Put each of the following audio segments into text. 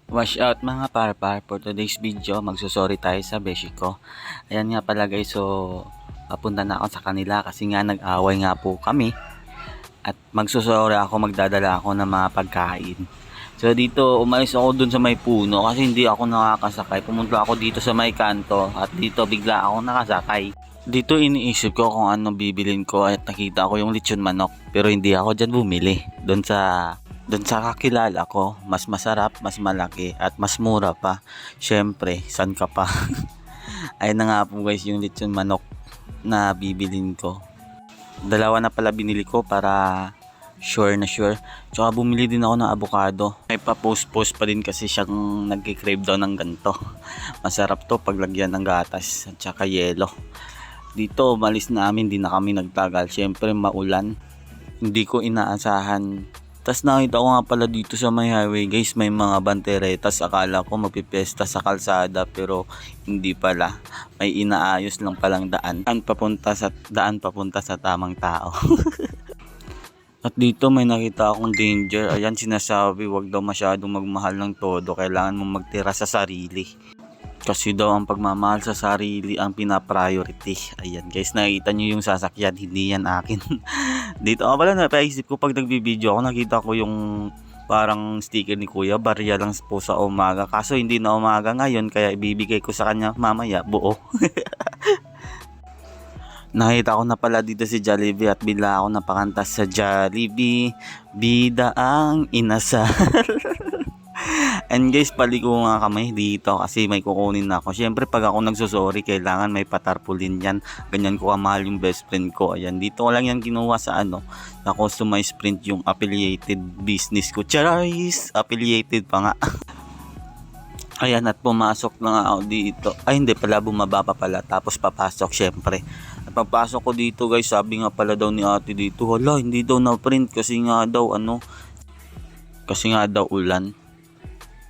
Wash out mga parpar, for today's video magsusorry tayo sa beshi ko. Ayan nga pala guys, so papunta na ako sa kanila kasi nga nag-away nga po kami. At magsusorry ako, magdadala ako ng mga pagkain. So dito umalis ako dun sa may puno kasi hindi ako nakakasakay. Pumunta ako dito sa may kanto at dito bigla ako nakasakay. Dito iniisip ko kung ano bibilin ko at nakita ko yung lechon manok. Pero hindi ako dyan bumili. Doon sa kakilala ko, mas masarap, mas malaki at mas mura pa. Syempre, san ka pa? Ayun na nga po guys yung lechon manok na bibilin ko. Dalawa na pala binili ko para sure na sure. Tsaka bumili din ako ng avocado. May pa-post-post pa din kasi siyang nagki-crave daw ng ganito. Masarap to paglagyan ng gatas at tsaka yelo. Dito umalis namin, di na kami nagtagal. Syempre maulan. Hindi ko inaasahan. Tas nakita ko nga pala dito sa may highway guys, may mga banderetas. Akala ko magpipesta sa kalsada pero hindi pala. May inaayos lang palang daan. Daan papunta sa tamang tao. At dito may nakita akong danger. Ayan sinasabi, wag daw masyadong magmahal ng todo. Kailangan mong magtira sa sarili. Kasi daw ang pagmamahal sa sarili ang pina-priority. Ayan guys, nakita nyo yung sasakyan, hindi yan akin. Dito pala napaisip ko pag nagbibideo ako, nakita ko yung parang sticker ni Kuya, barya lang po sa umaga. Kaso hindi na umaga ngayon, kaya ibibigay ko sa kanya mamaya buo. Nakita ko na pala dito si Jollibee at bila ako napakantas sa Jollibee. Bida ang inasal. And guys, paliko nga kamay dito kasi may kukunin na ako. Syempre pag ako nagsusorry, kailangan may patarpulin yan. Ganyan ko kamahal yung best friend ko. Ayan, dito ko lang yan kinuha sa na customized print yung affiliated business ko. Charis! Affiliated pa nga. Ayan, at pumasok na nga ako dito. Ay hindi pala, bumaba pa pala. Tapos papasok syempre. At pagpasok ko dito guys, sabi nga pala daw ni ate dito, hala, hindi daw na print kasi nga daw ulan.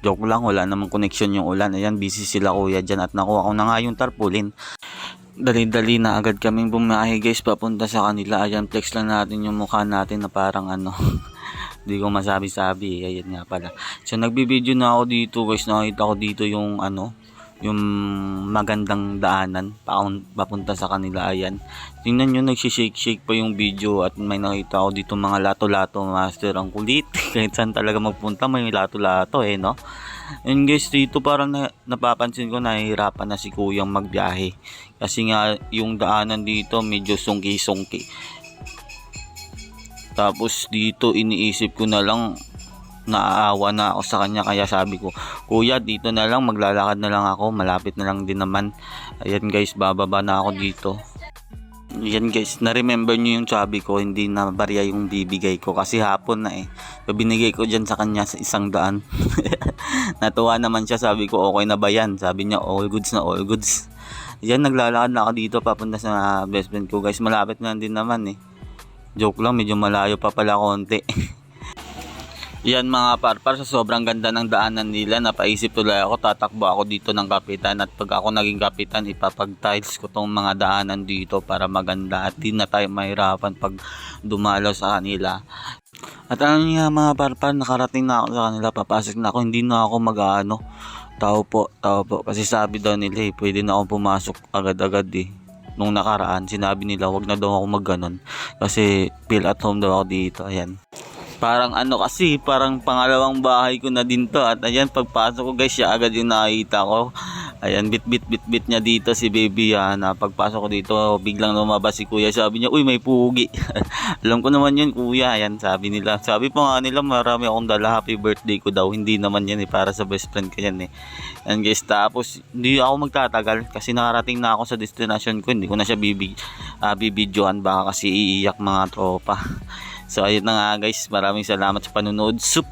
Joke lang, wala namang connection yung ulan. Ayan, busy sila kuya dyan at nakuha ko na nga yung tarpaulin. Dali-dali na agad kaming bumiyahe guys papunta sa kanila. Ayan, flex lang natin yung mukha natin na parang hindi ko masabi-sabi. Ayan nga pala. So nagbibideo na ako dito guys. Nakita ko dito yung yung magandang daanan papunta sa kanila. Ayan, tingnan nyo, nagsishake-shake pa yung video at may nakita ako dito mga lato-lato master. Ang kulit. Kahit saan talaga magpunta may lato-lato no. And guys, dito parang napapansin ko nahihirapan na si kuyang magbiyahe kasi nga yung daanan dito medyo sungki-sungki. Tapos dito iniisip ko na lang, naaawa na ako sa kanya kaya sabi ko, kuya dito na lang, maglalakad na lang ako, malapit na lang din naman. Ayan guys, bababa na ako dito. Ayan guys, na-remember nyo yung sabi ko, hindi na barya yung bibigay ko kasi hapon na so binigay ko dyan sa kanya sa 100. Natuwa naman siya, sabi ko okay na ba yan? Sabi niya all goods na all goods. Ayan, naglalakad na ako dito papunta sa best friend ko guys, malapit na din naman Joke lang, medyo malayo pa pala konti. Yan mga parpar, sa sobrang ganda ng daanan nila, napaisip tuloy ako, tatakbo ako dito ng kapitan at pag ako naging kapitan, ipapag-tiles ko tong mga daanan dito para maganda at di na tayo mahirapan pag dumalaw sa kanila. At nga mga parpar, nakarating na ako sa kanila, papasok na ako, hindi na ako tao po, kasi sabi daw nila pwede na ako pumasok agad-agad Nung nakaraan, sinabi nila wag na daw ako magganon kasi feel at home daw ako dito. Ayan. Parang kasi, parang pangalawang bahay ko na din to. At ayan, pagpasok ko guys, siya agad yung nakita ko. Ayan, bit niya dito si baby pagpasok ko dito, biglang lumabas si kuya. Sabi niya, uy may pugi. Alam ko naman yun kuya. Ayan, sabi nila. Sabi pa nga nila, marami akong dala, happy birthday ko daw. Hindi naman yan para sa best friend ko yan Ayan guys, tapos hindi ako magtatagal kasi nakarating na ako sa destination ko. Hindi ko na siya bibidyoan, baka kasi iiyak mga tropa. So ayun na nga guys, maraming salamat sa panonood. Sup!